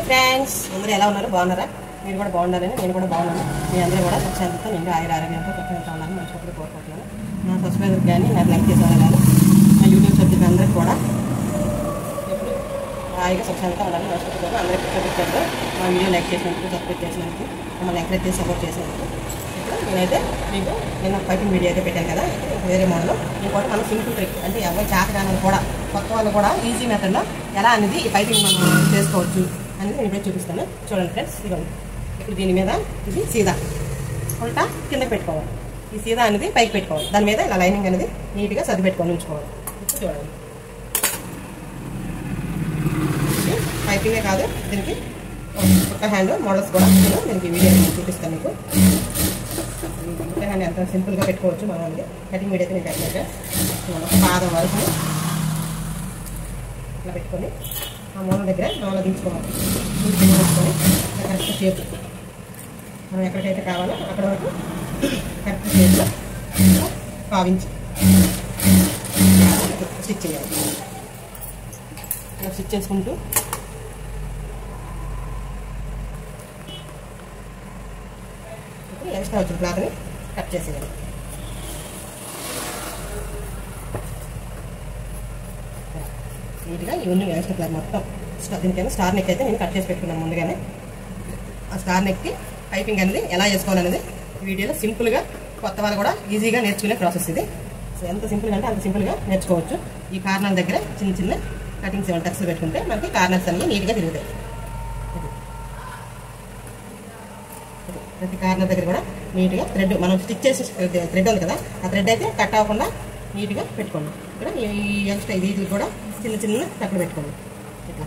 Friends అందరూ ఎలా ఉన్నారు? బాగున్నారా? మీరు కూడా బాగున్నారని నేను కూడా బాగున్నాను. మీ అందరూ కూడా సుఖశాంతితో నిండు ఆరోగ్యంతో ప్రపంచంతో ఉండాలని మనస్ఫూర్తిగా కోరుకుంటున్నాను. నా సబ్స్క్రైబర్కి కానీ నాకు లైక్ చేసేవాళ్ళు కానీ నా యూట్యూబ్ సబ్జెక్ట్ అందరికీ కూడా హాయిగా సుఖశాంతితో ఉండాలని మనస్ఫూర్తిగా అందరికీ చూపించారు. మా వీడియో లైక్ చేసినందుకు, సబ్స్క్రైబ్ చేసినందుకు, మమ్మల్ని ఎంకరేజ్ చేసి సపోర్ట్ చేసినందుకు. ఇప్పుడు నేనైతే మీకు నిన్న పైపింగ్ వీడియో అయితే పెట్టాను కదా, వేరే మోడల్ ఇంకోటి మనం సింపుల్ ట్రిక్ అంటే ఎవరు చేతగానని కూడా కొత్త వాళ్ళు కూడా ఈజీ మెథడ్లో ఎలా అనేది ఈ పైపింగ్ మనం చేసుకోవచ్చు అనేది నేను ఇప్పుడు చూపిస్తాను. చూడండి ఫ్రెండ్స్, ఇదిగోండి. ఇప్పుడు దీని మీద ఇది సీదా ఉల్టా కిందకి పెట్టుకోవాలి. ఈ సీదా అనేది పైకి పెట్టుకోవాలి. దాని మీద ఇలా లైనింగ్ అనేది నీట్గా సర్ది పెట్టుకొని ఉంచుకోవాలి. ఇప్పుడు చూడండి, పైపింగే కాదు దీనికి ఒక హ్యాండ్ మోడల్స్ కూడా నేను దీనికి వీడియో చూపిస్తాను మీకు. ఒక హ్యాండ్ ఎంత సింపుల్గా పెట్టుకోవచ్చు మనం. కటింగ్ వీడియో అయితే నేను పెట్టినట్టు పాదం వరకు ఇట్లా పెట్టుకొని ఆ మూల దగ్గర నోళ్ళ దించుకోవాలి. దించుకొని కరెక్ట్ షేప్ మనం ఎక్కడికైతే కావాలో అక్కడ వరకు కరెక్ట్ షేప్లో పావించి స్టిచ్ చేయాలి. ఇలా స్టిచ్ చేసుకుంటూ ఎక్స్ట్రా వచ్చిన క్లాత్ని కట్ చేసేయాలి. నీట్గా ఇవన్నీ ఎక్స్ట్రా క్లాత్ మొత్తం దీనికైనా స్టార్ నెక్ అయితే నేను కట్ చేసి పెట్టుకున్నాను ముందుగానే. ఆ స్టార్ నెక్కి పైపింగ్ అనేది ఎలా చేసుకోవాలనేది వీడియోలో సింపుల్గా కొత్త వాళ్ళు కూడా ఈజీగా నేర్చుకునే ప్రాసెస్ ఇది. సో ఎంత సింపుల్గా అంటే అంత సింపుల్గా నేర్చుకోవచ్చు. ఈ కార్నర్ దగ్గర చిన్న చిన్న కటింగ్స్ ఏమైనా టక్స్ పెట్టుకుంటే మనకి కార్నర్స్ అన్నీ నీట్గా తిరుగుతాయి. ప్రతి కార్నర్ దగ్గర కూడా నీట్గా థ్రెడ్ మనం స్టిచ్ చేసి థ్రెడ్ ఉంది కదా, ఆ థ్రెడ్ అయితే కట్ అవ్వకుండా నీట్గా పెట్టుకోండి. ఇక్కడ ఈ ఎక్స్ట్రా వీటికి కూడా చిన్న చిన్న కట్లు పెట్టుకోండి. ఇట్లా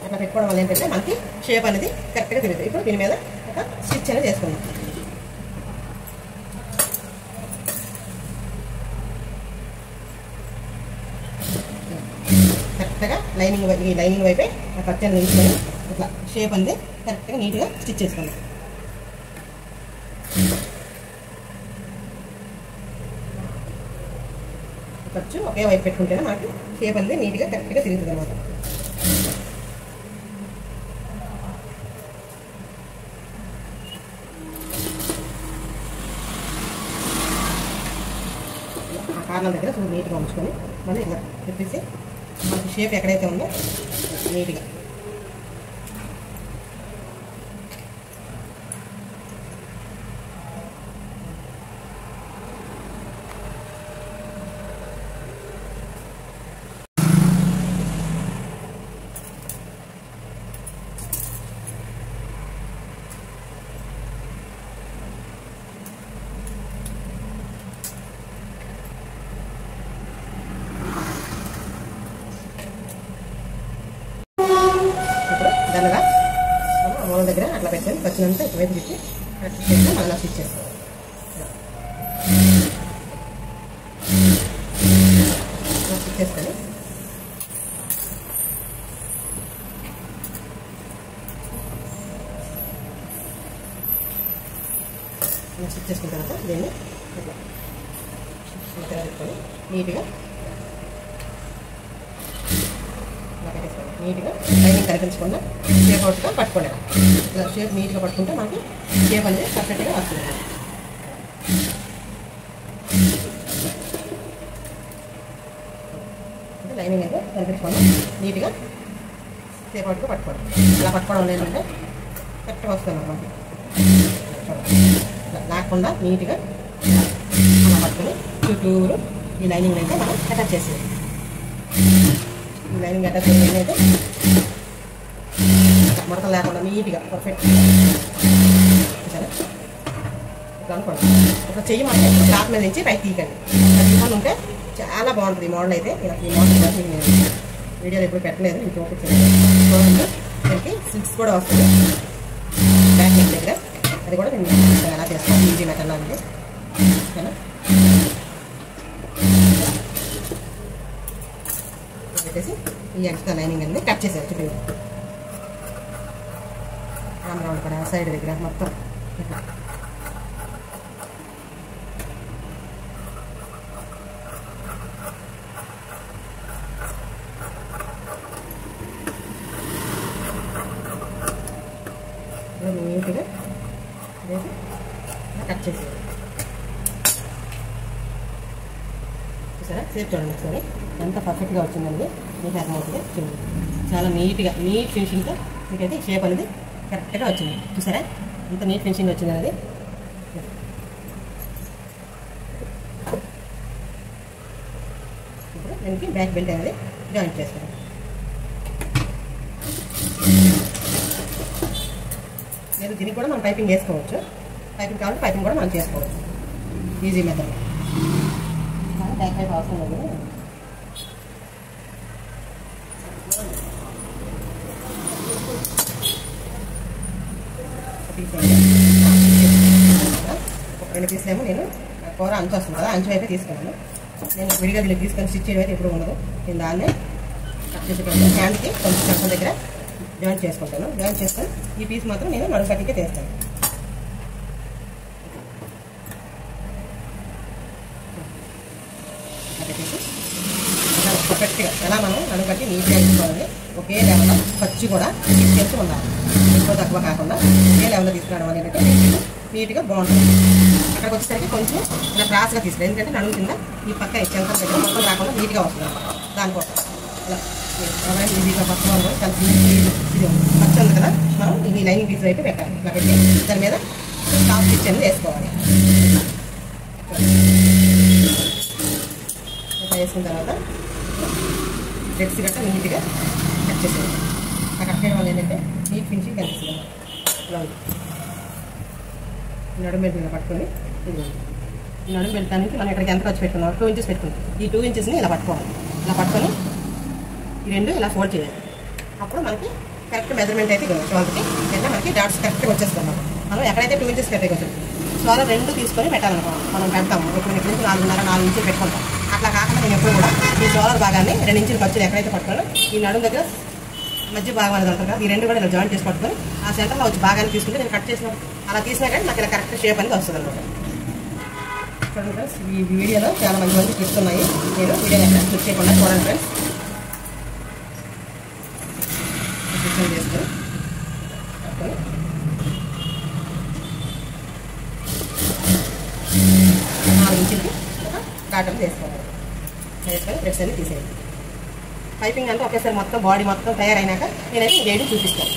అట్లా పెట్టుకోవడం వల్ల ఏంటంటే మనకి షేప్ అనేది కరెక్ట్గా తిరుగుతుంది. ఇప్పుడు దీని మీద ఒక స్టిచ్ అనేది చేసుకుందాం. కరెక్ట్గా ఈ లైనింగ్ వైపే ఆ పచ్చని నిలుచుకొని ఇట్లా షేప్ అనేది కరెక్ట్గా నీట్గా స్టిచ్ చేసుకోండి. ఖర్చు ఒకే వైపు పెట్టుకుంటేనే మనకి షేప్ అనేది నీట్గా కరెక్ట్గా తిరుగుతుంది అన్నమాట. ఆ కార్నర్ దగ్గర కొంచెం నీట్గా ఉంచుకొని మళ్ళీ ఇలా తిప్పేసి మనకి షేప్ ఎక్కడైతే ఉందో నీట్గా దన్నగా మూల దగ్గర అట్లా పెట్టుకొని వచ్చినంత ఇటువైపు తిప్పి కరెక్ట్ చేస్తే మళ్ళీ స్టిచ్ చేసుకోవాలి. స్టిచ్ చేసుకొని స్టిచ్ చేసుకున్న తర్వాత దీన్ని ఇట్లా పెట్టుకొని నీట్గా నీట్గా లైనింగ్ కనిపించకుండా షేప్ అవుట్గా పట్టుకోండి. ఇలా షేప్ నీట్గా పట్టుకుంటే మనకి షేప్ అనేది పర్ఫెక్ట్గా వస్తుంది. లైనింగ్ అయితే కనిపించకుండా నీట్గా షేప్ అవుట్గా పట్టుకోండి. ఇలా పట్టుకోవడం ఏంటంటే కరెక్ట్గా వస్తుంది మనకి. లేకుండా నీట్గా అలా పట్టుకొని చుట్టూరు ఈ లైనింగ్ అయితే మనం అటాచ్ చేసేది. ఈ లైనింగ్ అటాచ్ చేసిన అయితే ముడతలు లేకుండా నీట్గా పర్ఫెక్ట్ సరే ఇట్లా అనుకోండి. ఇట్లా చెయ్యి మనకి క్లాత్ మీద నుంచి పైకి తీయకండి. తీయకుండా ఉంటే చాలా బాగుంటుంది ఈ మోడల్ అయితే. ఈ మోడల్ నేను వీడియోలో ఎప్పుడు పెట్టలేదు, మీకు చూపించలేదు. దీనికి సిల్క్స్ కూడా వస్తుంది బ్యాక్ నెక్ దగ్గర, అది కూడా నేను ఎలా చేస్తాను ఈజీ మెథడ్లో ఉంది. ఓకేనా? పెట్టేసి ఈ ఎక్స్ట్రా లైనింగ్ అనేది కట్ చేసేది చుట్టూ రౌండ్ కూడా సైడ్ దగ్గర మొత్తం ఇట్లా ఇలా నీట్గా కట్ చేసేది. చూసారా సేపు చూడండి ఒకసారి ఎంత పర్ఫెక్ట్గా వచ్చిందండి. మీ హ్యాక్ మౌత్గా చూడండి, చాలా నీట్గా నీట్ ఫినిషింగ్తో మీకైతే షేప్ అనేది కరెక్ట్గా వచ్చింది. చూసారా ఇంత నీట్ ఫినిషింగ్ వచ్చింది అనేది. ఇప్పుడు దీనికి బ్యాక్ బెల్ట్ అనేది జాయింట్ చేస్తాను. లేదు దీనికి కూడా మనం పైపింగ్ వేసుకోవచ్చు. పైపింగ్ కావాలంటే పైపింగ్ కూడా మనం చేసుకోవచ్చు. Easy method. బ్యాక్ పైప్ అవసరం లేదు. రెండు పీసులేమో నేను కూర అంచు వస్తుంది కదా, అంచు అయితే తీసుకున్నాను. నేను విడిగా దీనికి తీసుకొని స్టిచ్ చేయడం అయితే ఎప్పుడు ఉండదు. నేను దాన్నే కట్ చేసి హ్యాండ్కి కొంచెం చెంపల దగ్గర జాయింట్ చేసుకుంటాను. జాయింట్ చేసుకొని ఈ పీస్ మాత్రం నేను నడుము కట్టికే తీస్తాను. పర్ఫెక్ట్గా ఎలా మనం నడుము కట్టి నీట్గా తీసుకోవాలి. ఒకే లెవెల్లో ఖర్చు కూడా తీసుకెళ్తూ ఉండాలి. ఎక్కువ తక్కువ కాకుండా ఒకే లెవెల్లో తీసుకురావడం అనేది నీట్గా బాగుంటుంది. అక్కడికి వచ్చేసరికి కొంచెం ఇలా క్రాస్గా తీసుకోవాలి. ఎందుకంటే నడుము కింద ఈ పక్క చెంత దగ్గర మొత్తం రాకుండా నీట్గా వస్తుంది. దానికోసం ఇలా ఎవరైనా ఈజీగా పక్క వాళ్ళు కలిసి ఇది ఖర్చు ఉంది కదా, మనం ఈ లైనింగ్ పీస్ అయితే పెట్టాలి. ఇట్లా పెట్టి దాని మీద టాప్ స్టిచ్ అనేది వేసుకోవాలి. ఇట్లా వేసుకున్న తర్వాత థ్రెడ్స్ గట్రా నీట్గా కట్ చేసేది. ఆ కట్ చేయడం వల్ల ఏంటంటే నీట్ ఫినిషింగ్ కనిపిస్తుంది. ఇలా నడుము బెల్ట్ ఇలా పట్టుకొని ఇది ఈ నడుము బెల్టానికి మనం ఇక్కడికి ఎంత ఖర్చు పెట్టుకున్నాం 2 ఇంచెస్ పెట్టుకుంటాం. ఈ 2 ఇంచెస్ని ఇలా పట్టుకోవాలి. ఇలా పట్టుకొని ఈ రెండు ఇలా ఫోల్డ్ చేయాలి. అప్పుడు మనకి కరెక్ట్ మెజర్మెంట్ అయితే షోల్డర్కి అంటే మనకి డాట్స్ కరెక్ట్గా వచ్చేస్తున్నాం. మనం ఎక్కడైతే 2 ఇంచెస్ పెట్టేకొచ్చు షోల్డర్ 2 తీసుకొని పెట్టాలనుకో మనం పెడతాము. ఇప్పుడు ఇక్కడ నుంచి 4.5 ఇంచులు పెట్టుకుంటాం. అట్లా కాకుండా నేను ఎప్పుడు కూడా ఈ షోల్డర్ భాగాన్ని 2 ఇంచులు ఖర్చులు ఎక్కడైతే పట్టుకున్నానో ఈ నడుము దగ్గర మధ్య భాగం అనేది ఉంటుంది కదా, ఈ రెండు కూడా ఇలా జాయింట్ చేసి పట్టుకొని ఆ సెంటర్లో వచ్చి భాగాన్ని తీసుకుంటే నేను కట్ చేసిన అలా తీసినా కానీ నాకు ఇలా కరెక్ట్ షేప్ అనేది వస్తుంది అనమాట. చూడండి ఫ్రెండ్స్, ఈ వీడియోలో చాలా మంచి టిప్స్ ఉన్నాయి. నేను వీడియోని ఎక్కడ స్కిప్ చేయకుండా చూడండి ఫ్రెండ్స్. చేసుకొని 4 ఇంచులకి ఒక డాట్ అనేది వేసుకోవాలి. వేసుకొని థ్రెడ్స్ అన్ని తీసేయాలి. పైపింగ్ అంటే ఒకేసారి మొత్తం బాడీ మొత్తం తయారైనాక నేనైతే వేడి చూపిస్తాను.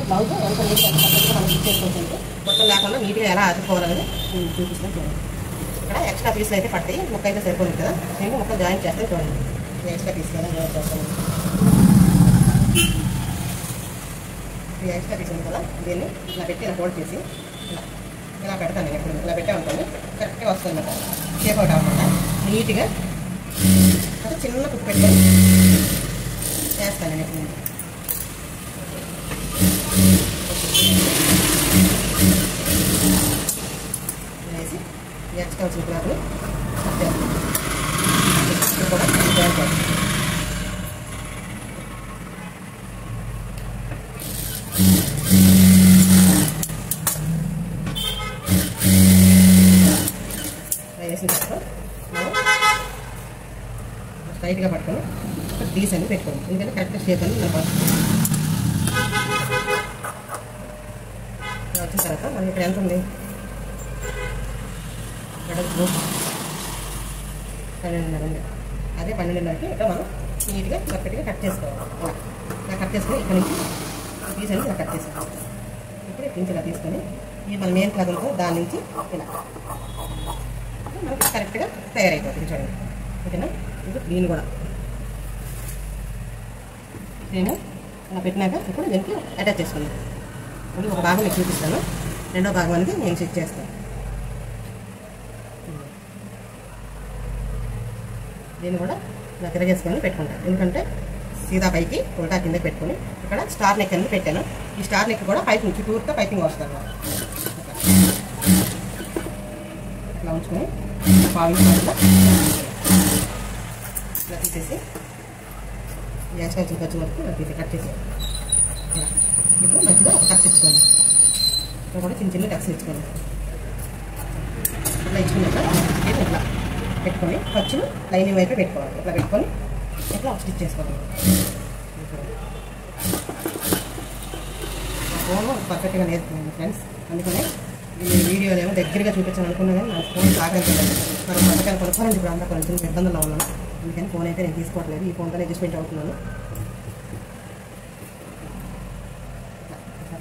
బ్లౌజ్ ఎంత నీట్గా మనం స్టిచ్ చేసుకోవచ్చు, మొత్తం లేకుండా నీట్గా ఎలా అతుక్కోవాలనేది నేను చూపిస్తాను. చూడండి ఇక్కడ ఎక్స్ట్రా పీసులు అయితే పట్టాయి, ముక్క అయితే సరిపోతుంది కదా, నేను ముక్క జాయింట్ చేస్తాను. చూడండి ఎక్స్ట్రా పీస్ కదా జాయింట్ చేస్తాను. ఈ ఎక్స్ట్రా పీస్ ఉంది కదా, దీన్ని ఇలా పెట్టి ఇలా ఫోల్డ్ చేసి ఇలా పెడతాను. నేను ఎప్పుడు ఇలా పెట్టామనుకోండి కరెక్ట్గా వస్తుంది అన్నమాట. షేప్ అవుట్ అవ్వకుండా నీట్గా అది చిన్న కుక్ పెట్టుకొని వేస్తాను నేను ఎప్పుడు. వేసి ఎక్స్ట్రా వచ్చిన క్లాత్ని కూడా జాయిన్ చేస్తాను. వేసిన తర్వాత స్ట్రైట్గా పట్టుకొని డీస్ అని పెట్టుకోండి. ఎందుకంటే కరెక్ట్ షేప్ అని ఇలా వచ్చిన తర్వాత మనకి ఇక్కడ ఎంత ఉంది 12.5 ఉంది. అదే 12.5కి ఇక్కడ మనం నీట్గా పర్ఫెక్ట్గా కట్ చేసుకోవాలి. ఇలా కట్ చేసుకొని ఇక్కడ నుంచి డీస్ అని ఇలా కట్ చేసుకోవాలి. ఇప్పుడు ఇక్కడి నుంచి ఇలా తీసుకొని ఈ మన మెయిన్ క్లాత్ ఉంటుంది దాని నుంచి ఇలా మనకి కరెక్ట్గా తయారైపోతుంది. చూడండి ఓకేనా. ఇప్పుడు దీన్ని కూడా నేను ఇలా పెట్టినాక ఇప్పుడు దీనికి అటాచ్ చేసుకున్నాను. ఇప్పుడు ఒక భాగం మీకు చూపిస్తాను, రెండో భాగం అనేది నేను స్టిచ్ చేస్తాను. దీన్ని కూడా ఇలా తిరగేసుకొని పెట్టుకుంటాను. ఎందుకంటే సీదా పైకి ఉల్టా కిందకి పెట్టుకొని ఇక్కడ స్టార్ నెక్ అనేది పెట్టాను. ఈ స్టార్ నెక్ కూడా పైపింగ్ చుట్టూరుతో పైపింగ్ వస్తుంది అన్నమాట. ఇలా ఉంచుకొని పావింగ్ ఇలా తీసేసి గ్యాస్ వచ్చిన ఖర్చు వరకు ఇలా తీసి కట్ చేసి ఇప్పుడు మధ్యలో ఒక టక్స్ ఇచ్చుకోండి. ఇక్కడ కూడా చిన్న చిన్న టక్స్ ఇచ్చుకోండి. ఇట్లా ఇచ్చుకున్నాక ఇట్లా పెట్టుకొని ఖర్చును లైనింగ్ వైపు పెట్టుకోవాలి. ఇట్లా పెట్టుకొని ఇట్లా స్టిచ్ చేసుకోవాలి. ఫోను పర్ఫెక్ట్గా నేర్చుకున్నాను ఫ్రెండ్స్. అందుకనే ఈ వీడియోలు ఏమో దగ్గరగా చూపించాను అనుకున్నా కానీ నా ఫోన్ సహకరించలేదు. మరి పథకాలు కొనుక్కోవాలని ఇప్పుడు అంతా కొంచెం ఇబ్బందుల్లో ఉన్నాను. అందుకని ఫోన్ అయితే నేను తీసుకోవట్లేదు. ఈ ఫోన్తో అడ్జస్ట్మెంట్ అవుతున్నాను.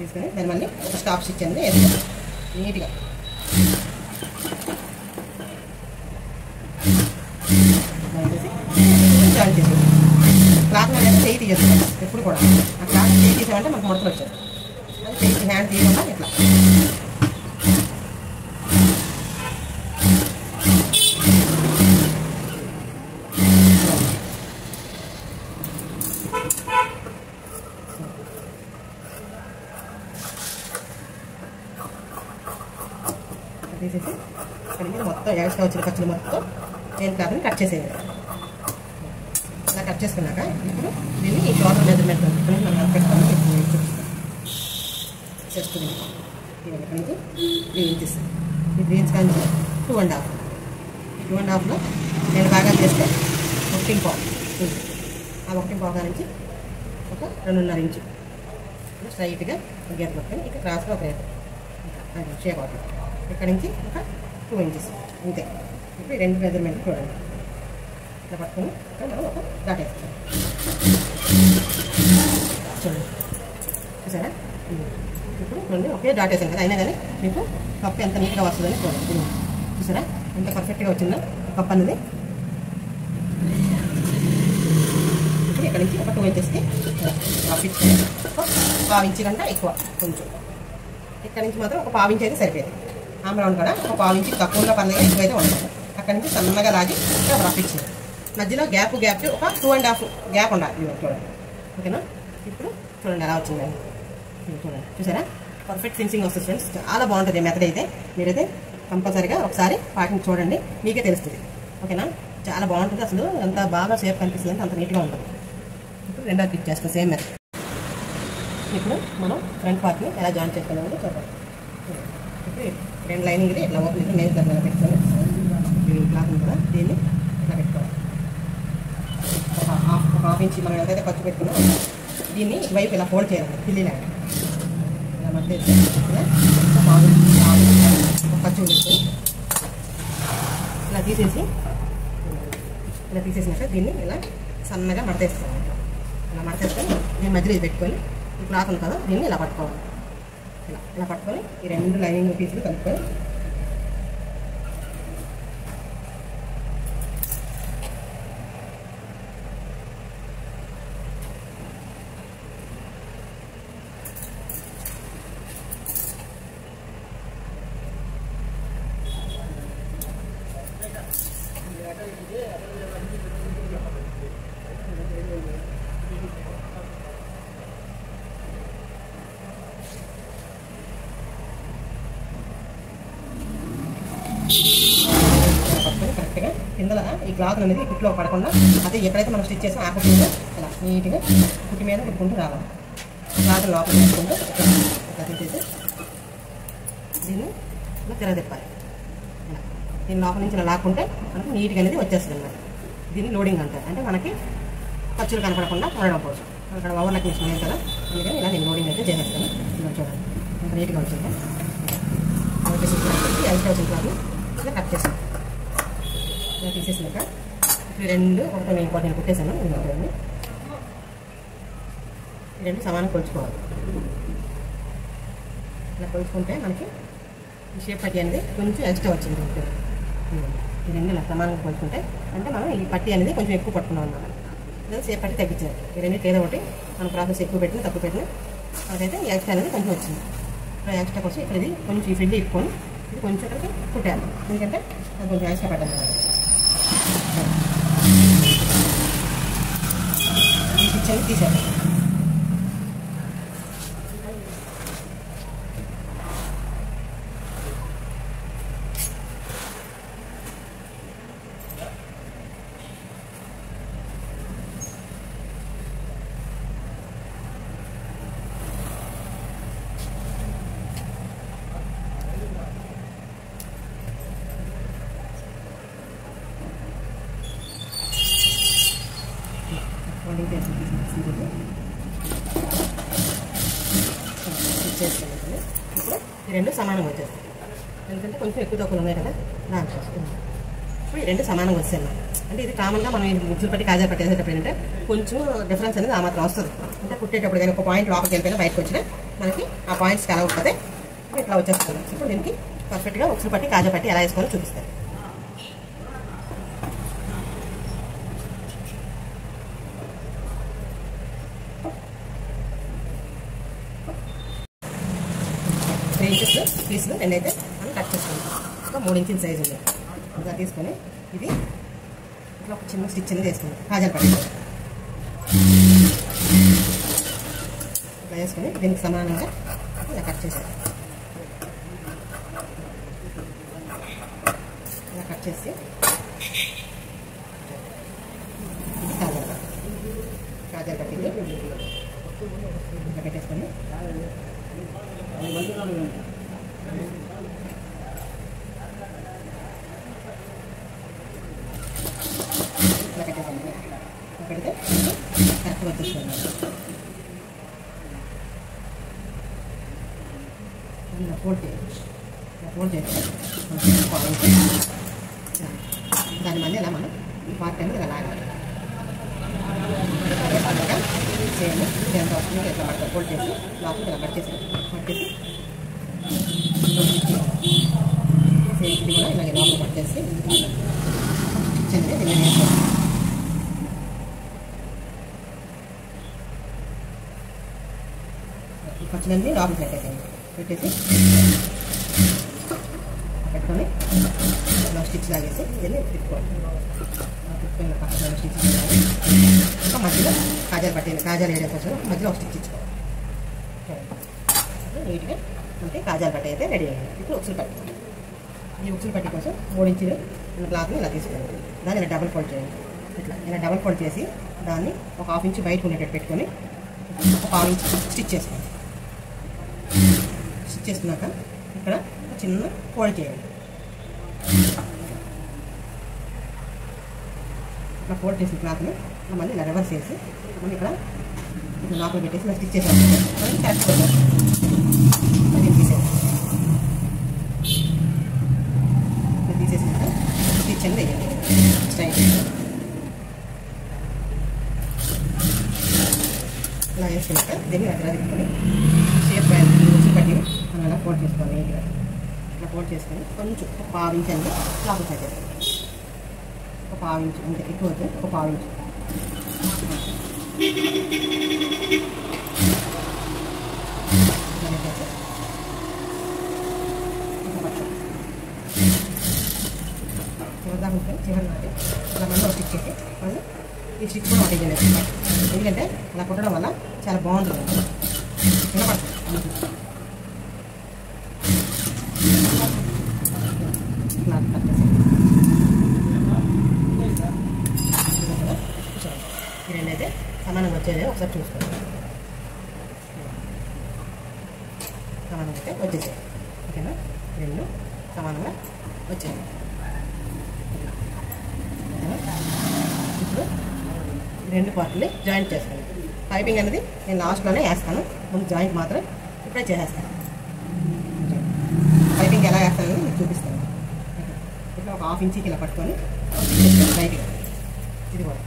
తీసుకొని దాన్ని మళ్ళీ ఒక స్టాప్ స్టిచ్ అనేది వేసుకోవాలి నీట్గా. జాయిన్ చేసేది క్లాత్ మీద అయితే చేయి తీసేస్తాం ఎప్పుడు కూడా. ఆ క్లాత్ చేయి తీసామంటే మనకు ముడతలు వచ్చాయి. అది చేయి హ్యాండ్ తీయకుండా ఇట్లా తీసేసి ఇక్కడ మొత్తం ఎక్స్ట్రా వచ్చిన ఖర్చులు మొత్తం నేను క్లాత్ని కట్ చేసేయాలి. ఇలా కట్ చేసుకున్నాక ఇప్పుడు దీన్ని ఈ షోల్డర్ మెజర్మెంట్ మనం పెట్టుకోవాలి. చేసుకుని ఇక్కడి నుంచి 3 ఇంచెస్, ఈ 3 ఇంచ్ కానీ 2.5, 2.5లో నేను బాగా చేస్తే 1.5, ఆ 1.5 నుంచి ఒక 2.5 ఇంచు స్ట్రైట్గా గీత పట్టుకొని ఇక్కడ క్రాస్గా ఒక షేప్ అవుతుంది. ఇక్కడ నుంచి ఒక 2 ఇంచెస్ అంతే. ఇప్పుడు 2 మెజర్మెంట్ చూడండి. ఇట్లా పట్టుకొని మనం ఒక డాట్ వేస్తాం. చూడండి చూసారా? ఇప్పుడు చూడండి ఒకే డాట్ వేసాం కదా, అయినా కానీ మీకు కప్పు ఎంత నీట్గా వస్తుందని చూడండి. చూసారా ఎంత పర్ఫెక్ట్గా వచ్చిందో కప్ అనేది. ఇప్పుడు ఇక్కడ నుంచి ఒక 2 ఇంచెస్కి ఇచ్చి ఒక 1/2 ఇంచు కంటే ఎక్కువ కొంచెం. ఇక్కడ నుంచి మాత్రం ఒక 1/2 ఇంచు అయితే సరిపోయింది. ఆమ్రౌండ్ కూడా ఒక 1/2 ఇంచు తక్కువగా పర్లేదు, ఎక్కువైతే ఉండదు. అక్కడ నుంచి సన్నగా లాగి రఫ్ ఇచ్చింది. మధ్యలో గ్యాప్ ఒక 2.5 గ్యాప్ ఉండాలి. చూడండి ఓకేనా? ఇప్పుడు చూడండి ఎలా వచ్చిందండి. చూడండి చూసారా? పర్ఫెక్ట్ ఫినిషింగ్ వస్తుంది ఫ్రెండ్స్. చాలా బాగుంటుంది మెథడ్ అయితే. మీరైతే కంపల్సరీగా ఒకసారి పాటించి చూడండి, మీకే తెలుస్తుంది. ఓకేనా? చాలా బాగుంటుంది. అసలు ఎంత బాగా షేప్ కనిపిస్తుంది అంటే అంత నీట్గా ఉంటుంది. ఇప్పుడు రెండో పిక్ చేస్తాం సేమ్ మెథడ్. ఇప్పుడు మనం ఫ్రంట్ పార్ట్ని ఎలా జాయిన్ చేసుకోవాలని చూద్దాం. ఇప్పుడు 2 లైనింగ్ ఇట్లా ఓపెన్ నేను దగ్గర పెట్టుకొని క్లాత్ ఉంది కదా, దీన్ని ఇట్లా పెట్టుకోవాలి. ఒక హాఫ్ ఇంచ్ మనం ఎంతైతే ఖర్చు పెట్టుకున్నాం దీన్ని ఇటువైపు ఇలా ఫోల్డ్ చేయాలి. పిల్లి లాగా ఇలా మధ్య ఖర్చు పెట్టుకొని ఇలా తీసేసినాక దీన్ని ఇలా సన్నగా మడతేస్తాం. ఇలా మడతేసుకొని దీని మధ్యలో ఇది పెట్టుకొని ఈ క్లాత్ ఉంది కదా దీన్ని ఇలా పట్టుకోవాలి. ఇలా పట్టుకొని ఈ 2 లైనింగ్ పీసులు కలుపుకొని కరెక్ట్గా కిందల ఈ క్లాత్ అనేది కుట్లో పడకుండా అదే ఎక్కడైతే మనం స్టిచ్ చేసాం ఆ కుట్టు మీద ఇలా నీట్గా కుట్టి మీద కుట్టుకుంటూ రావాలి. క్లాత్ లోపల వేసుకుంటూ ఇట్లా తీసేసి దీన్ని ఇలా తిరగదిప్పాలి. ఇలా దీన్ని లోపల నుంచి ఇలా లాక్కుంటే మనకి నీట్గా అనేది వచ్చేస్తుంది అన్నమాట. దీన్ని లోడింగ్ అంటారు. అంటే మనకి ఖర్చులు కనపడకుండా ఉండడం కోసం. అక్కడ ఓవర్లాక్ మిషన్ లేదు కదా, అందుకని ఇలా నేను లోడింగ్ అయితే చేసేస్తాను. ఇలా చూడండి ఎంత నీట్గా వచ్చింది. ఎల్సీ వచ్చిన క్లాత్ ఇలా కట్ చేసాను. ఇలా తీసేసినాక ఇప్పుడు 2 ఒకటి నేను కుట్టేసాను. చూడండి ఈ 2 సమానం కొలుచుకోవాలి. ఇలా కొలుచుకుంటే మనకి ఈ షేప్ పట్టి అనేది కొంచెం ఎక్స్ట్రా వచ్చింది. ఈ 2 ఇలా సమానంగా కొలుచుకుంటే అంటే మనం ఈ పట్టి అనేది కొంచెం ఎక్కువ పట్టుకున్నాం అన్నమాట. లేదా షేప్ పట్టి తగ్గించాలి. ఈ 2 ఏదో ఒకటి మనం ప్రాసెస్ ఎక్కువ పెట్టినా తక్కువ పెట్టినా అదైతే ఈ ఎక్స్ట్రా అనేది కొంచెం వచ్చింది. ఇప్పుడు ఎక్స్ట్రా కోసం ఇక్కడ ఇది కొంచెం ఈ ఫిల్లి ఇప్పుకొని ఇది కొంచెం ఇక్కడికి కుట్టాలి. ఎందుకంటే అది కొంచెం ఎక్స్ట్రా పట్టాలి కదా. ఈ పిక్చర్ని తీసేయాలి. చేసుకుంటుంది. ఇప్పుడు ఈ రెండు సమానంగా వచ్చేస్తాయి, ఎందుకంటే కొంచెం ఎక్కువ తక్కువ ఉన్నాయి కదా దాంట్లో. ఇప్పుడు ఈ రెండు సమానంగా వచ్చాయి. అంటే ఇది కామన్గా మనం ఉచ్చులు పట్టి కాజా పట్టి వేసేటప్పుడు ఏంటంటే కొంచెం డిఫరెన్స్ అనేది ఆ మాత్రం వస్తుంది. అంటే కుట్టేటప్పుడు కానీ ఒక పాయింట్ లోపలికి వెళ్ళిపోయినా బయటకు వచ్చినా మనకి ఆ పాయింట్స్ కలవకపోతే ఇట్లా వచ్చేస్తుంది. ఇప్పుడు దీనికి పర్ఫెక్ట్గా ఉచ్చులు పట్టి కాజా పట్టి ఎలా వేసుకోవాలో చూపిస్తాను. పీసులు రెండైతే మనం కట్ చేసుకుంటాం. ఒక 3 ఇంచుల సైజు ఉంది ఇలా తీసుకొని ఇది ఇట్లా ఒక చిన్న స్టిచ్ అనేది వేసుకుంటాం. కాజాలు పట్టి ఇట్లా వేసుకొని దీనికి సమానంగా ఇలా కట్ చేసాం. ఇలా కట్ చేసి ఇది కాజాలు పట్టి ఇట్లా పెట్టేసుకొని ఇట్లా పెట్టేసాను. పెడితే కరెక్ట్గా వచ్చేస్తుంది. ఫోల్డ్ చేస్తే దాని మళ్ళీ ఇలా మనం ఈ పార్ట్ అనేది ఇలా లాగాలి. సేమ్ ఎంత వస్తుంది ఇట్లా పడతాం. ఫోల్డ్ చేసి లోపలికి ఇలా కట్ చేసి సేమ్ ఇది కూడా ఇలాగే లోపల కట్ చేసి చిన్నది ఇలా వేస్తాం. ఈ ఖర్చులన్నీ లోపలికి పెట్టేసి పెట్టుకొని ఇలా స్టిచ్ లాగేసి దీన్ని తిప్పుకోవాలి. తిప్పుకొని పక్కన స్టిచ్ ఇంకా మధ్యలో కాజాలు పట్టేది కాజాలు వేయడం కోసం మధ్యలో ఒక స్టిచ్ ఇచ్చుకోవాలి. నీట్గా అంటే కాజాలు పట్టి అయితే రెడీ అయ్యింది. ఇప్పుడు ఉక్సులు పట్టి, ఈ ఉక్సులు పట్టి కోసం 3 ఇంచులు క్లాత్ని ఇలా తీసుకోవాలి. దాన్ని ఇలా డబుల్ ఫోల్డ్ చేయాలి. ఇలా డబుల్ ఫోల్డ్ చేసి దాన్ని ఒక 1/2 ఇంచు బయటకు ఉండేటట్టు పెట్టుకొని ఒక 1/2 ఇంచు స్టిచ్ చేసుకోవాలి. స్టిచ్ చేసుకున్నాక ఇక్కడ చిన్న ఫోల్డ్ చేయాలి. ఇట్లా ఫోల్డ్ చేసిన క్లాత్ని మళ్ళీ ఇలా రివర్స్ చేసి మనం ఇక్కడ లోపల పెట్టేసి ఇలా స్టిచ్ చేసాం. కరెక్ట్గా అది తీసేసినాక స్టిచ్ అనేది వేయాలి స్ట్రైట్. ఇలా వేసుకున్నాక దీన్ని అట్లా తిప్పుకొని షేప్ ఉచ్చి పట్టి మనం అలా ఫోల్డ్ చేసుకోవాలి. నీట్గా ఇట్లా ఫోల్డ్ చేసుకొని కొంచెం ఒక 1/2 ఇంచ్ అనేది లోపల పెట్టేస్తాం. ఒక 1/2 ఇంచ్ అంటే ఎక్కువ వద్దు, ఒక 1/2 ఇంచ్ చివరి నాటి అలా మళ్ళీ ఒక స్టిచ్ చేసి మళ్ళీ ఈ స్టిచ్ కూడా ఒకటి చేయాలి. ఎందుకంటే అలా కుట్టడం వల్ల చాలా బాగుంటుంది. ఈ రెండైతే సమానంగా వచ్చేది ఒకసారి చూసుకోండి. సమానంగా అయితే వచ్చేసాయి. ఓకేనా, రెండు సమానంగా వచ్చాయి. ఇప్పుడు రెండు పార్ట్ని జాయింట్ చేస్తాను. పైపింగ్ అనేది నేను లాస్ట్లోనే వేస్తాను, ముందు జాయింట్ మాత్రం ఇప్పుడే చేసేస్తాను. పైపింగ్ ఎలా వేస్తానని మీకు చూపిస్తాను. ఇట్లా ఒక 1/2 ఇంచుకి ఇలా పట్టుకొని బయటికి ఇది కూడా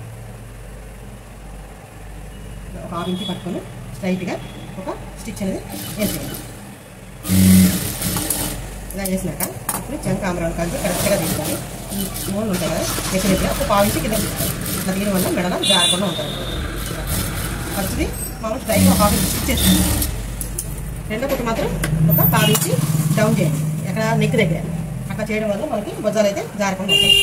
ఒక 1/2 ఇంచు పట్టుకొని స్ట్రైట్గా ఒక స్టిచ్ అనేది వేసేయండి. ఇలా చేసినాక ఇప్పుడు చంకామరం కలిసి కరెక్ట్గా తీసుకొని ఈ నూనె ఉంటాయి కదా దగ్గర ఒక 1/2 ఇంచు కింద తీసుకోవాలి. ఇట్లా తీయడం వల్ల మెడలో జారకుండా ఉంటుంది. ఫస్ట్ది మనం స్ట్రైట్ ఒక 1/2 ఇంచు స్టిచ్ చేస్తాం. రెండో పుట్టు మాత్రం ఒక 1/2 ఇంచు డౌన్ చేయండి, ఎక్కడ నెక్ దగ్గర. అట్లా చేయడం వల్ల మనకి భుజాలు అయితే జారకుండా ఉంటాయి.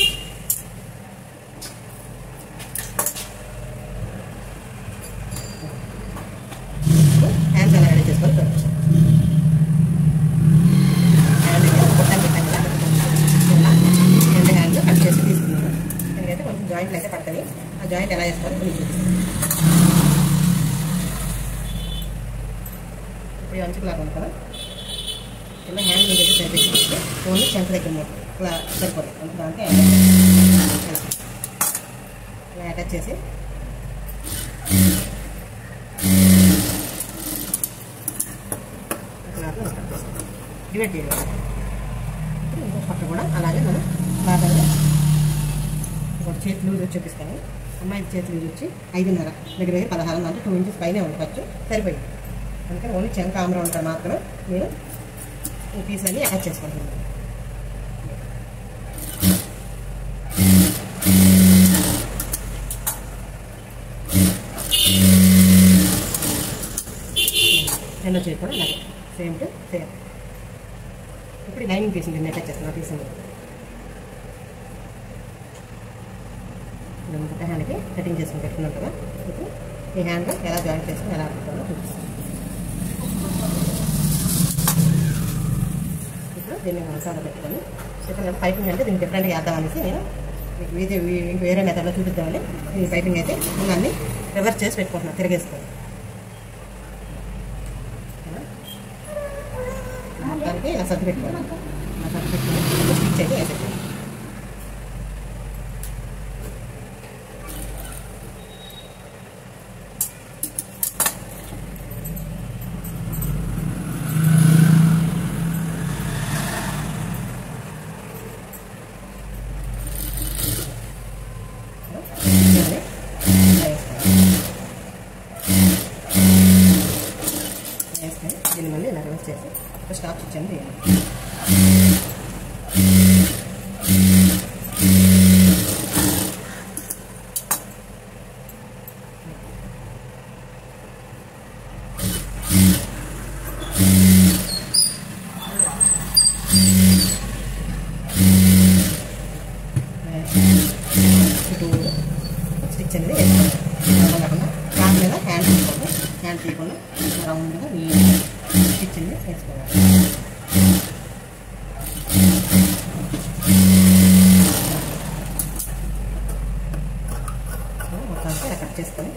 హ్యాండ్స్ ఎలా రెడీ చేసుకొని రెండు హ్యాండ్స్ కట్ చేసి తీసుకున్నాను. ఎందుకంటే కొంచెం జాయింట్లు అయితే పడతాయి. ఆ జాయింట్ ఎలా వేసుకోవాలో కొంచెం చూపిస్తాను. ఇప్పుడు అంచు క్లాత్ ఉంది కదా, ఇలా హ్యాండ్ దగ్గర సరిపోయింది. ఓన్లీ చెంక దగ్గర ఇలా సరిపోతుంది. దాంట్లో ఇలా అటాచ్ చేసి యాక్టివేట్ చేయాలి. ఇంకొక పక్క కూడా అలాగే మనం బాగా ఒక చేతి లూజ్ వచ్చి చూపిస్తాను. అమ్మాయి చేతి లూజ్ వచ్చి 5.5 దగ్గర 16 అంటే 2 ఇంచెస్ పైనే ఉండవచ్చు, సరిపోయింది. అందుకని ఓన్లీ చెంక ఆమ్రా ఉంటారు మాత్రమే మీరు ఈ పీస్ అని అటాచ్ చేసుకుంటున్నాను. రెండో చేతి కూడా అలాగే సేమ్ టు సేమ్. ఇప్పుడు లైనింగ్ పీస్ నేను అటాచ్ చేస్తున్నాను. పీస్ ఇప్పుడు హ్యాండ్కి కటింగ్ చేసుకుని పెట్టుకున్నాం కదా. ఇప్పుడు ఈ హ్యాండ్ ఎలా జాయిన్ చేసుకుని ఎలా పెట్టుకోవాలో చూపిస్తాను. ఇప్పుడు దీన్ని మసాలా పెట్టుకొని చెప్పాను పైపింగ్ అంటే దీన్ని డిఫరెంట్గా వేద్దాం అనేసి నేను మీకు వేరే మెథడ్లో చూపిద్దామని ఈ పైపింగ్ అయితే నేను అన్ని రివర్స్ చేసి పెట్టుకుంటున్నాను, తిరిగేసుకోవాలి. మొత్తానికి ఇలా సర్ది పెట్టుకోవాలి. ఇలా సర్ది పెట్టుకుని స్టిచ్ అయితే వేసేస్తాను. దీన్ని మళ్ళీ ఇలా రివర్స్ చేసి ఒక స్టాప్ స్టిచ్ అని వేయాలి. స్టిచ్ అనేది కాకుండా క్లాత్ మీద హ్యాండ్ తీసుకోండి. హ్యాండ్ తీయకుండా రౌండ్గా స్టిచ్ అనేది వేసుకోవాలి. మొత్తానికి ఇలా కట్ చేసుకొని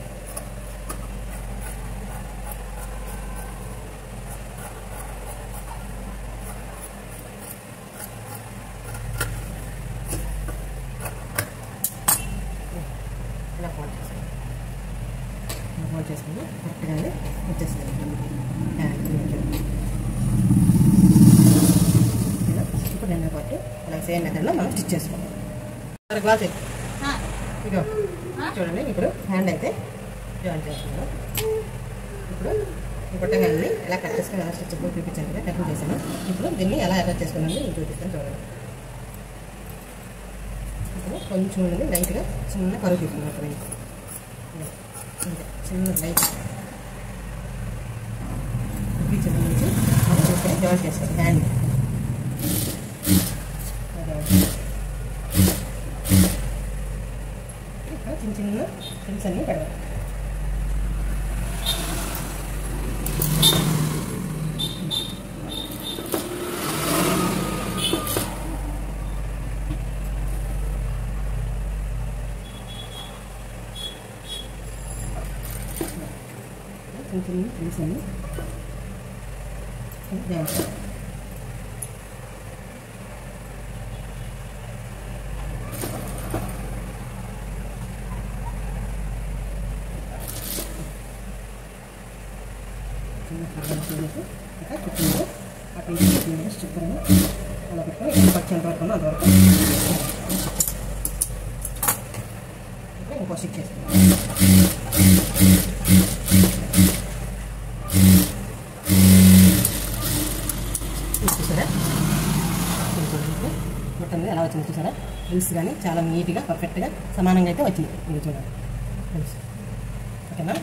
ఇలా ఫోల్డ్ చేసుకుని కరెక్ట్గానే వచ్చేస్తుంది. ఇప్పుడు రెండు పాటు అలా సేమ్ మెథడ్లో మనం స్టిచ్ చేసుకోవాలి. గ్లాస్ ఇదో చూడండి. ఇప్పుడు హ్యాండ్ అయితే జాయిన్ చేసుకున్నాం. ఇప్పుడు ఈ పొట్ట హ్యాండ్ని ఎలా కట్ చేసుకుని ఎలా స్టిచ్ చూపించాను కదా, కటింగ్ చేశాను. ఇప్పుడు దీన్ని ఎలా అటాచ్ చేసుకున్నాను నేను చూపిస్తాను చూడండి. ఇప్పుడు కొంచెం లైట్గా చిన్న కరువు తీసుకున్నాను. అక్కడ చిన్న లైట్ చిన్న నుంచి మనం జాయిన్ చేసుకోవాలి హ్యాండ్. ఇక్కడ చిన్న చిన్న పిన్స్ అన్నీ పెడదాం. చిన్న చిన్న పిన్స్ అన్నీ ఇంకా కుకింగ్ అటు చికెన్ అలా పెట్టుకొని ఎంత పచ్చేంత వరకు అంతవరకు ఇంకో స్టిచ్ చేసుకుంటాం. చూసారా మొత్తం ఎలా వచ్చింది చూసారా. హిల్స్ కానీ చాలా నీట్గా పర్ఫెక్ట్గా సమానంగా అయితే వచ్చింది. ఇది చూడండి హిల్స్. ఓకేనా.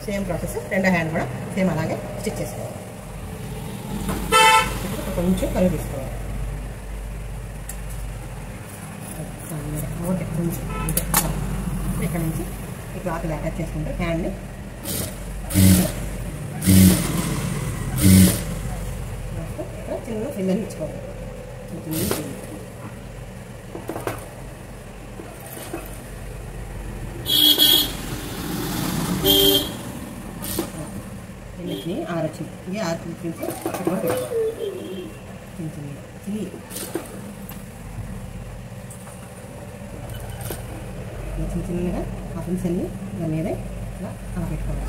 సేమ్ ప్రాసెస్ రెండో హ్యాండ్ కూడా సేమ్ అలాగే స్టిచ్ చేసుకోవాలి. ఇప్పుడు కొంచెం కలుపు తీసుకోవాలి. ఓకే కొంచెం ఇక్కడ నుంచి ఈ క్లాత్ అటాచ్ చేసుకుంటే హ్యాండ్ని ఇక్కడ చిన్న ఫిల్లర్ని ఇచ్చుకోవాలి. చిన్న చిన్న ఇవి 6 వచ్చింది. ఇవి 6 తీసుకుంటే ఇక్కడ పెట్టుకోవాలి. చిన్న చిన్న చిన్న చిన్నగా ఆ పిన్స్ అన్ని దాని మీద ఇలా అలా పెట్టుకోవాలి.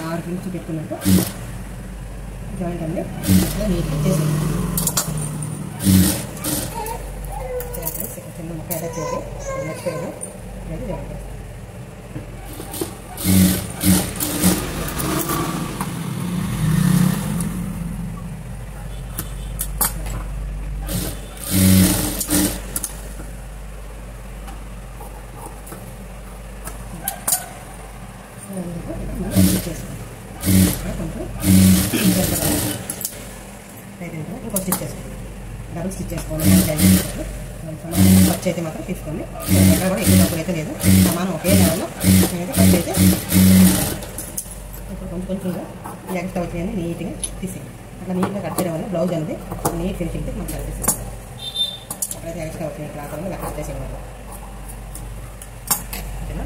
6 పిన్స్ పెట్టుకున్నట్టు జాయింట్ అండి నీట్గా చేసేది. చిన్న ముక్క అటాచ్ చేయాలి, మర్చిపోయాను. అనేది జాయింట్ చేస్తాను. ఇంకో స్టిచ్ చేసుకోండి, డబుల్ స్టిచ్ చేసుకోవాలి. సమానం ఖర్చు అయితే మాత్రం తీసుకోండి, ఎక్కడ కూడా ఎక్కువ డబ్బులు అయితే లేదు, సమానం ఒకే లెవెల్లో ఖర్చు అయితే. ఇప్పుడు కొంచెంగా ఈ ఎక్స్ట్రా వచ్చినాయని నీట్గా తీసేయండి. అట్లా నీట్గా కట్ చేయడం వల్ల బ్లౌజ్ అనేది నీట్ ఫినిషింగ్కి మనకు కనిపిస్తుంది. అక్కడైతే ఎక్స్ట్రా వచ్చినాయి క్లాత్ వల్ల ఇలా కట్ చేసేయండి. ఓకేనా?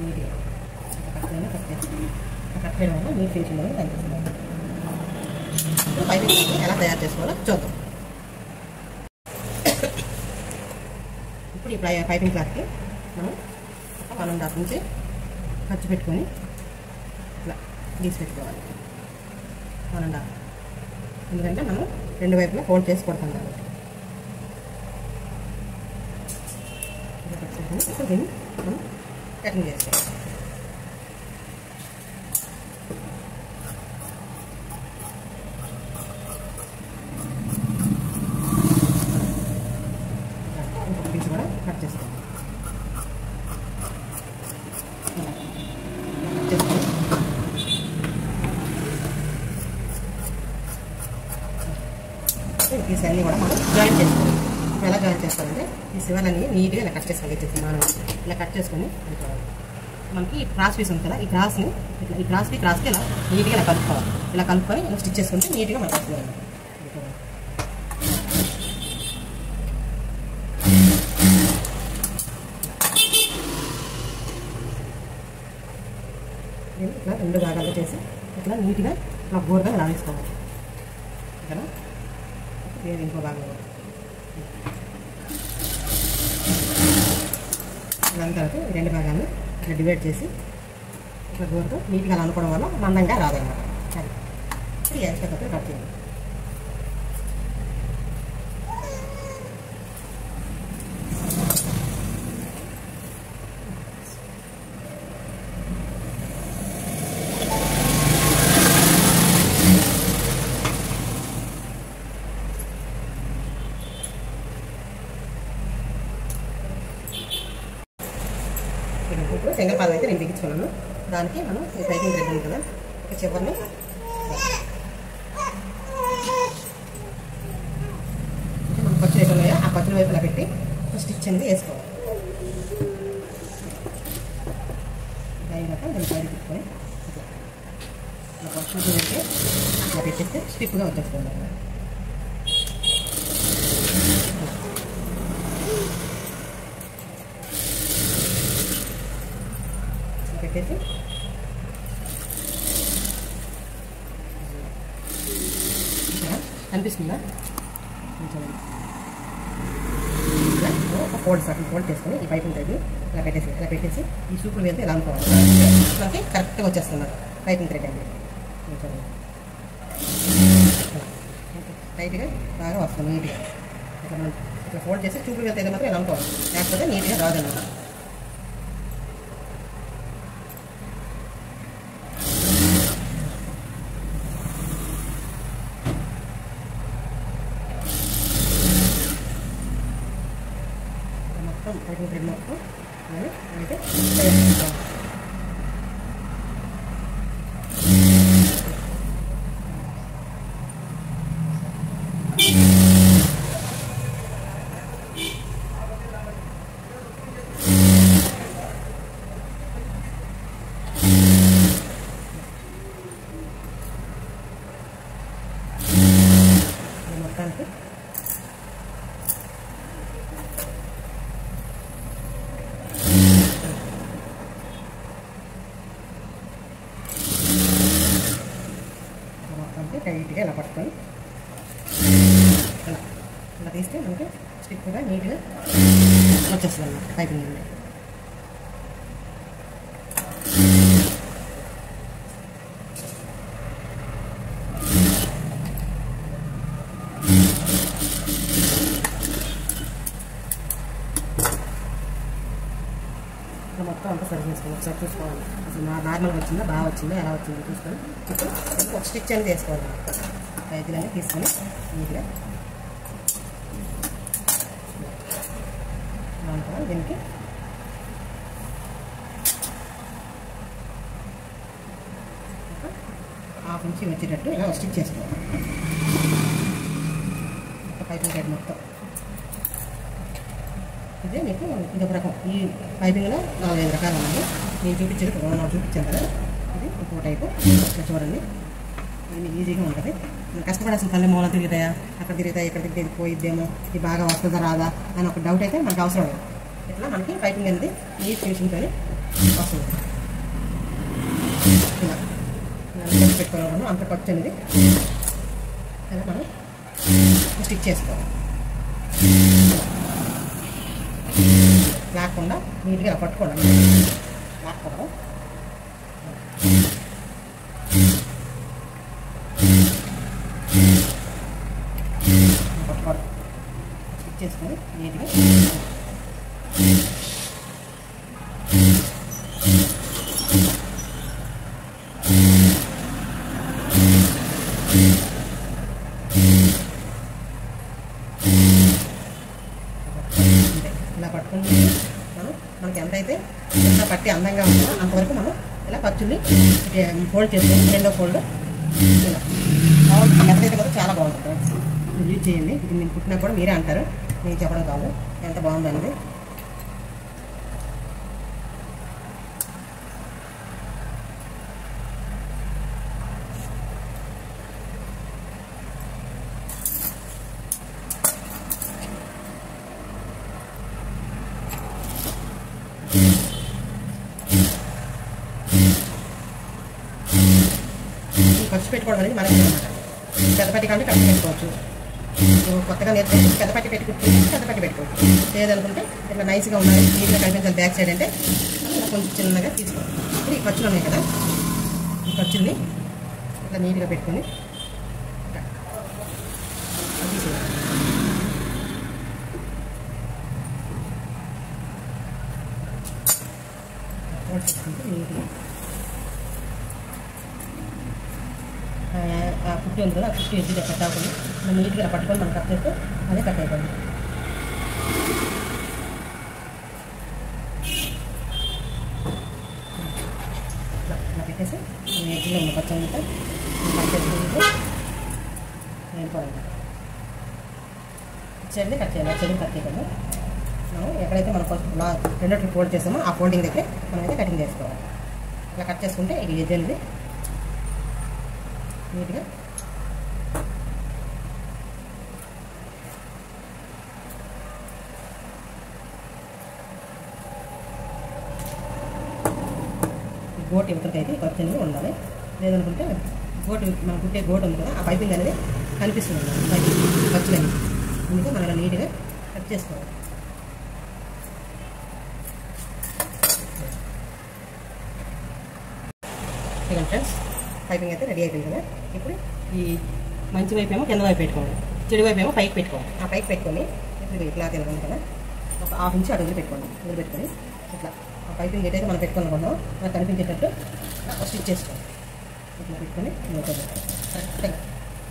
నీట్గా కట్లైనా కట్ చేసి కట్ చేయడం వల్ల నీట్ ఫినిషింగ్ అనేది కనిపిస్తుంది. ఇప్పుడు పైపింగ్ ఎలా తయారు చేసుకోవాలో చూద్దాం. ఇప్పుడు ఈ పైపింగ్ క్లాత్కి మనం 1.5 నుంచి ఖర్చు పెట్టుకొని ఇట్లా గీసి పెట్టుకోవాలి. 1.5, ఎందుకంటే మనం 2 వైపులా ఫోల్డ్ చేసి కొడతాం కాబట్టి. ఇప్పుడు దీన్ని మనం కటింగ్ చేసుకోవాలి. ఇంకొక పీస్ కూడా కట్ చేసుకోవాలి. ఈ పీస్ అన్నీ కూడా మనం జాయిన్ చేసుకోవాలి. ఎలా జాయిన్ చేస్తామంటే ఈ శివలన్నీ నీట్గా ఇలా కట్ చేసుకోవాలి. మనం ఇలా కట్ చేసుకొని మనకి ఈ క్రాస్ పీస్ ఉంది కదా, ఈ క్రాస్ని ఇట్లా ఈ క్రాస్కి ఇలా నీట్గా ఇలా కలుపుకోవాలి. ఇలా కలుపుకొని ఇలా స్టిచ్ చేసుకుంటే నీట్గా మనకు వస్తుంది. ఇట్లా 2 భాగాలు చేసి ఇట్లా నీట్గా ఇట్లా బోర్గా ఇలా వేసుకోవాలి. ఇక్కడ లేదు ఇంకో భాగం దాని తర్వాత 2 భాగాలు ఇట్లా డివైడ్ చేసి ఇట్లా గోరుతో నీట్గా అలా అనుకోవడం వల్ల మందంగా రాదన్నమాట. అది ఇప్పుడు ఎక్స్ట్రా కట్ కట్ చేయండి. ఇప్పుడు సింగల్ పాదం అయితే నేను బిగించుకున్నాను. దానికి మనం ఈ పైపింగ్ థ్రెడ్ ఉంది కదా, ఒక చివరిని మనం ఖర్చు వైపు ఉన్నాయో ఆ ఖర్చుల వైపు ఇలా పెట్టి స్టిచ్ అనేది వేసుకోవాలి. అయినాక దాన్ని పైన పెట్టుకొని ఇట్లా ఖర్చు పెట్టి ఇట్లా పెట్టేస్తే స్టిప్గా వచ్చేస్తుంది. పెట్టేసి కనిపిస్తుందా? ఒక ఫోల్డ్ చేసుకొని ఈ పైపింగ్ థ్రెడ్ ఇలా పెట్టేసి ఈ సూపులు వెళ్తే ఇలా అనుకోవాలి. మనకి కరెక్ట్గా వచ్చేస్తున్నారు పైపింగ్ థ్రెడ్ అండి. టైట్గా బాగా వస్తుంది నీట్గా. ఇట్లా మనం ఇట్లా ఫోల్డ్ చేసి చూపులు వెళ్తే మాత్రం ఇలా అనుకోవాలి, లేకపోతే నీట్గా రాదన్నమాట. పైపింగ్ థ్రెడ్ మొత్తం అంటే మొత్తానికి టైట్గా ఇలా పట్టుకొని ఇలా తీస్తే మనకి స్టిక్గా నీట్గా వచ్చేస్తుంది అన్నమాట పైపింగ్ నుండి. మొత్తం అంతా సరి చేసుకోవాలి. ఒకసారి చూసుకోవాలి అసలు నార్మల్గా వచ్చిందా, బాగా వచ్చిందా, ఎలా వచ్చిందో చూసుకొని ఇప్పుడు ఒక స్టిచ్ అనేది వేసుకోవాలి. పైపులన్నీ తీసుకొని నీట్గా దీనికి హాఫ్ ఇంచ్ వచ్చేటట్టు ఇలా స్టిచ్ చేసుకోవాలి. పైపింగ్ సైడ్ మొత్తం ఇదే మీకు ఇదొక రకం. ఈ పైపింగ్లో 4-5 రకాలు ఉన్నాయి. నేను చూపించాను కదా, ఇది ఇంకో టైపు. చూడండి, ఇది ఈజీగా ఉంటుంది. కష్టపడాల్సిన తల్లి మూల తిరుగుతాయా, అక్కడ తిరుగుతాయి, ఇక్కడ తిరిగి పోయిద్దేమో, ఇది బాగా వస్తుందా రాదా అని ఒక డౌట్ అయితే మనకు అవసరం లేదు. ఇట్లా మనకి పైపింగ్ అనేది ఈ ఫినిషింగ్తో వస్తుంది. ఇలా పెట్టుకోవాలి. అంత ఖర్చు అనేది అలా మనం స్టిచ్ చేసుకోవాలి. లాక్కుండా నీట్గా పట్టుకోండి. లాక్కుండా పట్టుకోవడం స్టిచ్ చేసుకొని నీట్గా ఇలా పట్టుకుంటే మనకి ఎంతైతే ఎంత పట్టి అందంగా ఉంటుందో అంతవరకు మనం ఇలా ఖర్చుని ఫోల్డ్ చేసుకొని రెండో ఫోల్డ్ ఇలా ఎంతైతే కూడా చాలా బాగుంటుంది. యూజ్ చేయండి. ఇది నేను పుట్టినా కూడా మీరే అంటారు, నేను చెప్పడం కాదు, ఎంత బాగుందనేది. ఖర్చు పెట్టుకోవడం అనేది మనకి అనమాట. పెద్దపట్టి కంటే ఖర్చు పెట్టుకోవచ్చు. కొత్తగా నేర్చుకుంటే పెద్దపట్టి పెట్టుకోవచ్చు. లేదనుకుంటే ఇట్లా నైస్గా ఉండాలి, నీట్గా కనిపించాలి బ్యాక్ సైడ్ అంటే కొంచెం చిన్నగా తీసుకోవాలి. ఇప్పుడు ఈ ఖర్చులు ఉన్నాయి కదా, ఈ ఖర్చుల్ని ఇట్లా నీట్గా పెట్టుకొని నీట్గా పుట్టి ఉంది కదా, ఆ పుట్టి ఎద్దుగా కట్ అవ్వకుండా మనం నీట్గా పట్టుకొని మనం కట్ చేస్తే అదే కట్ అయిపోయింది. ఇలా పెట్టేసి ఎద్దులో ఉన్న పచ్చని కట్ చేసుకుంటే వెళ్ళిపోవాలి. ఇచ్చేది కట్ చేయాలి, వచ్చేది కట్ చేయకుండా మనం ఎక్కడైతే మనం ఫస్ట్ రెండో ఫోల్డ్ చేస్తామో ఆ ఫోల్డింగ్ దగ్గర మనం అయితే కటింగ్ చేసుకోవాలి. ఇలా కట్ చేసుకుంటే ఇది ఎద్దు అనేది నీట్గా గోటు ఇవతలకైతే ఖర్చు అనేది ఉండాలి. లేదనుకుంటే గోటు మనం కుట్టే గోటు ఉంది కదా, ఆ పైపింగ్ అనేది కనిపిస్తుంది అన్నమాట. పైపింగ్ ఖర్చులు అనేది అందుకే మనం నీట్గా కట్ చేసుకోవాలి. ఇక ఫ్రెండ్స్ పైపింగ్ అయితే రెడీ అయిపోయింది కదా. ఇప్పుడు ఈ మంచి వైపు ఏమో కింద వైపు పెట్టుకోవాలి, చెడు వైపు ఏమో పైకి పెట్టుకోవాలి. ఆ పైకి పెట్టుకొని ఇప్పుడు ఇట్లా తినకుండా కదా ఒక హాఫ్ ఇంచ్ అడుగులు పెట్టుకోండి. అడుగు పెట్టుకొని ఇట్లా ఆ పైపింగ్ ఏదైతే మనం పెట్టుకోనుకుంటామో మనకు కనిపించేటట్టు స్టిచ్ చేసుకోవాలి. ఇట్లా పెట్టుకొని కరెక్ట్గా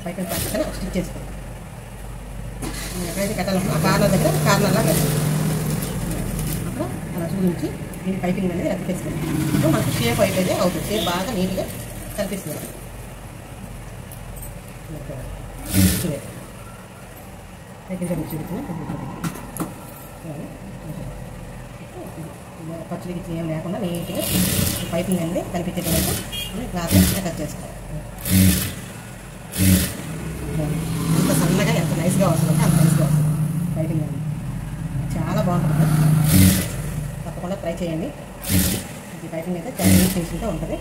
పైపింగ్ పట్టుకొని స్టిచ్ చేసుకోవాలి. ఎక్కడైతే కట్టాలనుకో ఆ కార్నర్ దగ్గర కార్నర్లా కట్టాలి. అక్కడ అలా చూపించి దీని పైపింగ్ అనేది అతికేసుకోవాలి. ఇప్పుడు మనకు షేప్ అయిపోతే అవుతుంది. షేప్ బాగా నీట్గా కనిపిస్తుంది. పచ్చి గిచ్చి ఏం లేకుండా నీట్గా పైపింగ్ అనేది కనిపించేటట్టు క్లాత్ కట్ చేసుకోవాలి. ఎంత సన్నగా ఎంత నైస్గా వస్తుందంటే అంత నైస్గా వస్తుంది పైపింగ్ అనేది. చాలా బాగుంటుంది, తప్పకుండా ట్రై చేయండి. ఈ పైపింగ్ అయితే చాలా ఫినిషింగ్తో ఉంటుంది.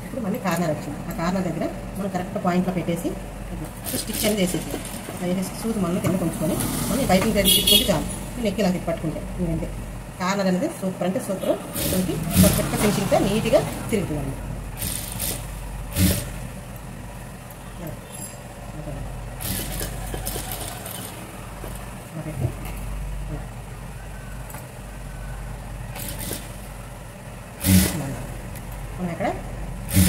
ఇప్పుడు మళ్ళీ కార్నర్ వచ్చింది. ఆ కార్నర్ దగ్గర మనం కరెక్ట్ పాయింట్లో పెట్టేసి స్టిచ్ అనేది వేసేసి వేసేసి సూది మనం కింద కొంచుకొని మనం పైపింగ్ థ్రెడ్ తీసుకుంటే చాలు నెక్కి ఇలా తిప్పి పట్టుకుంటే ఇంకంతే కార్నర్ అనేది సూపర్ అంటే సూపర్ మనకి పర్ఫెక్ట్గా ఫినిషింగ్తో నీట్గా తిరుగుతుందండి. మనం ఇక్కడ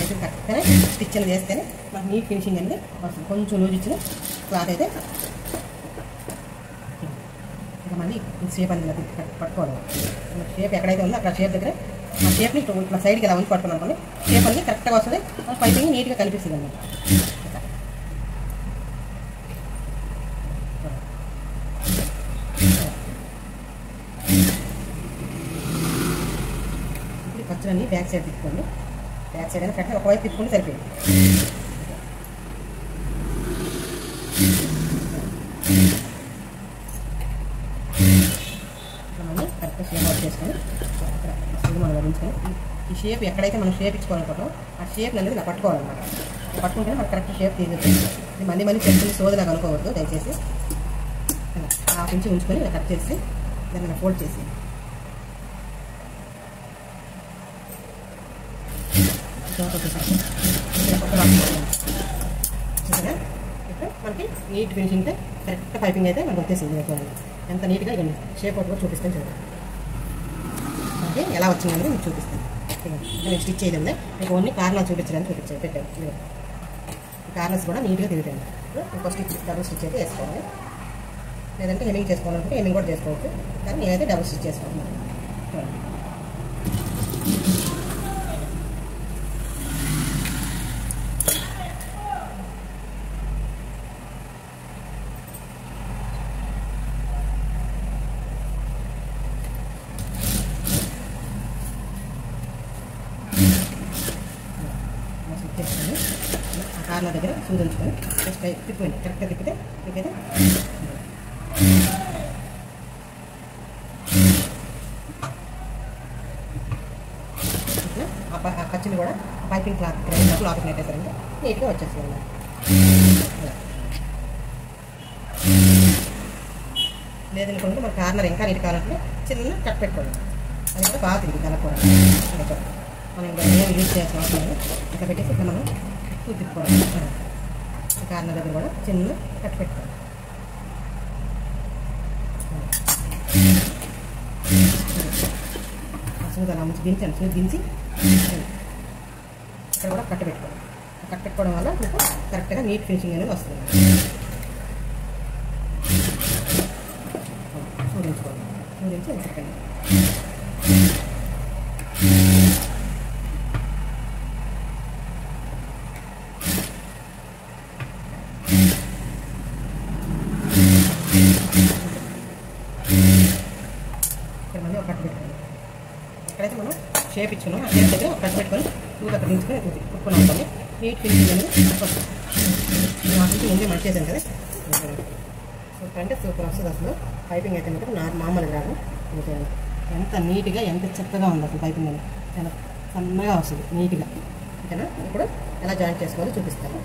అయితే కరెక్ట్గానే స్టిచ్ అనేది వేస్తేనే మనకు నీట్ ఫినిషింగ్ అనేది వస్తుంది. కొంచెం లూజ్ ఇచ్చిన క్లాత్ అయితే ఇంకా మళ్ళీ షేప్ అనేది పట్టుకోవాలి. షేప్ ఎక్కడైతే ఉందో అక్కడ షేప్ దగ్గర ఆ షేప్ని ఇట్లా సైడ్కి ఇలా ఉంచి పట్టుకున్నాం అనుకోండి షేప్ అనేది కరెక్ట్గా వస్తుంది. మన పైపింగ్ నీట్గా కనిపిస్తుంది అన్నమాట. ఇప్పుడు ఖర్చులన్నీ బ్యాక్ సైడ్ తిప్పుకోండి. బ్యాక్ సైడ్ అయినా కరెక్ట్గా ఒకవైపు తిప్పుకుంటే సరిపోయింది. మనం కరెక్ట్గా షేప్ అవుట్ చేసుకొని మనం వరించుకొని ఈ షేప్ ఎక్కడైతే మనం షేప్ ఇచ్చుకోవాలనుకుంటామో ఆ షేప్ అనేది ఇలా పట్టుకోవాలన్నమాట. పట్టుకుంటే మనకు కరెక్ట్ షేప్ తీసేది. ఇది మళ్ళీ చెప్పులు సోదలాగా అనుకోవద్దు దయచేసి. హాఫ్ ఇంచ్ ఉంచుకొని ఇలా కట్ చేసి దాన్ని ఇలా ఫోల్డ్ చేసి ఇక్కడ మనకి నీట్ ఫినిషింగ్ కరెక్ట్ పైపింగ్ అయితే మనకు వచ్చేసింది. ఎంత నీట్గా ఇవ్వండి షేప్ అవుట్ కూడా చూపిస్తాను చూడండి. మనకి ఎలా వచ్చిందని మీకు చూపిస్తాను. నేను స్టిచ్ చేయలేదు మీకు ఓన్లీ కార్నర్ చూపించడానికి పెట్టాను. కార్నర్స్ కూడా నీట్గా తిరుగుతాయి. ఇంకో స్టిచ్ డబుల్ స్టిచ్ అయితే వేసుకోవాలి. లేదంటే హెమింగ్ చేసుకోవాలనుకుంటే హెమింగ్ కూడా చేసుకోవచ్చు. కానీ నేనైతే డబుల్ స్టిచ్ చేసుకోవాలి. ఆ కార్నర్ దగ్గర సూది ఉంచుకొని జస్ట్ తిప్పండి. కరెక్ట్గా తిప్పితే మీకైతే ఇట్లా ఆ ఖర్చులు కూడా పైపింగ్ క్లాత్ లోపలికి నెట్టేసారంటే నీట్గా వచ్చేస్తుంది. లేదనుకుంటే మన కార్నర్ ఇంకా నీట్ కావాలంటే చిన్న కట్ పెట్టుకోండి. అది కూడా బాగా తిరిగి కలపడం. మనం ఇంకా ఏం యూజ్ చేయాల్సిన అవసరం లేదు. ఇంకా పెట్టేసి ఇట్లా మనం తిప్పుకోవాలి. కార్నర్ దగ్గర కూడా చిన్న కట్ పెట్టుకోవాలి. సూది అలా ముంచి దించండి. సూది దించి ఇక్కడ కూడా కట్ పెట్టుకోవాలి. కట్ పెట్టుకోవడం వల్ల మీకు కరెక్ట్గా నీట్ ఫినిషింగ్ అనేది వస్తుంది. సూదించుకోవాలి. సూదించి చెప్పండి. ఇక్కడ మళ్ళీ ఒక కట్ పెట్టుకోండి. ఎక్కడైతే మనం షేప్ ఇచ్చుకున్నాం ఆ షేప్ దగ్గర ఒక కట్ పెట్టుకొని సూది అక్కడ దించుకొని కుట్టుకుని ఉంటుంది. నీట్ ఫినిషింగ్ అనేది వస్తుంది. నాకు ముందే మంచి చేశాను కదా. సూపర్ అంటే సూపర్ వస్తుంది. అసలు పైపింగ్ అయితే మాత్రం మామూలుగా రాదు. ఎంత నీట్గా ఎంత చక్కగా ఉంది అసలు పైపింగ్ అనేది. చాలా సన్నగా వస్తుంది నీట్గా. ఓకేనా? ఇప్పుడు ఎలా జాయింట్ చేసుకోవాలో చూపిస్తాను.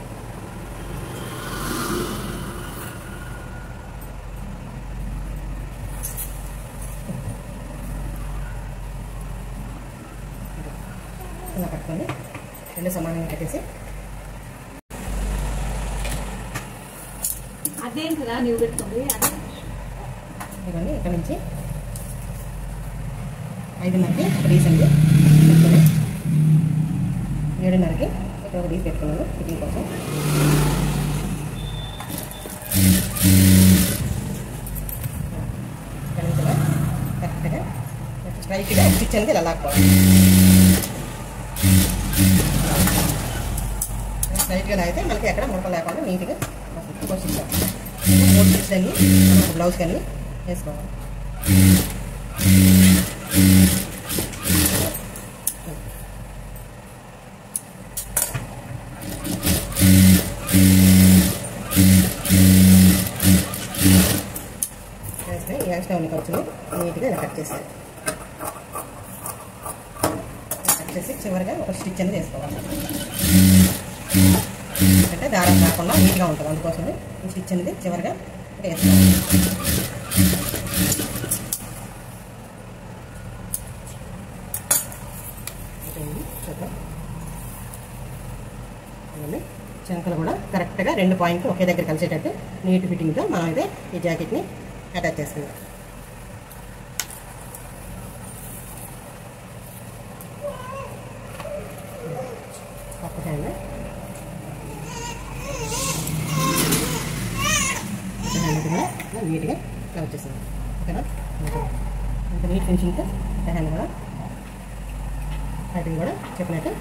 ఇలా పట్టుకొని రెండు సమానంగా కట్టేసి అదేంటిరా నీవు పెట్టుకోండి. ఇవన్నీ ఇక్కడ నుంచి 5:30కి ఒక డీస్ అండి పెట్టుకొని 7:30కి ఇక్కడ ఒక డీస్ పెట్టుకున్నాను ఫిట్టింగ్ కోసం. ఇక్కడ నుంచి ఇలా కరెక్ట్గా స్ట్రైట్గా స్టిచ్ అనేది ఇలా లాక్కోవాలి. స్ట్రైట్గా లాగితే మనకి ఎక్కడ ముడత లేకుండా నీట్గా కోసిస్తాం. 3 స్టిచ్ అన్ని మనం బ్లౌజ్ కానీ వేసుకోవాలి. వేస్తే ఈ ఎక్స్ట్రా ఉన్న ఖర్చుని నీట్గా ఇలా కట్ చేస్తాం. కట్ చేసి చివరిగా ఒక స్టిచ్ అనేది వేసుకోవాలి. అంటే దారం కాకుండా నీట్గా ఉంటుంది. అందుకోసమే ఈ స్టిచ్ అనేది చివరిగా వేస్తాను. చూద్దాం. చంకలు కూడా కరెక్ట్గా 2 పాయింట్లు ఒకే దగ్గర కలిసేటట్టు నీట్ ఫిట్టింగ్తో మనం అయితే ఈ జాకెట్ని అటాచ్ చేసుకుందాం. పక్క హ్యాండ్ కూడా నీట్గా కవర్ చేస్తుంది. ఓకేనా? ఇంత నీట్ ఫినిషింగ్తో హ్యాండ్ కూడా కటింగ్ కూడా చెప్పినట్టు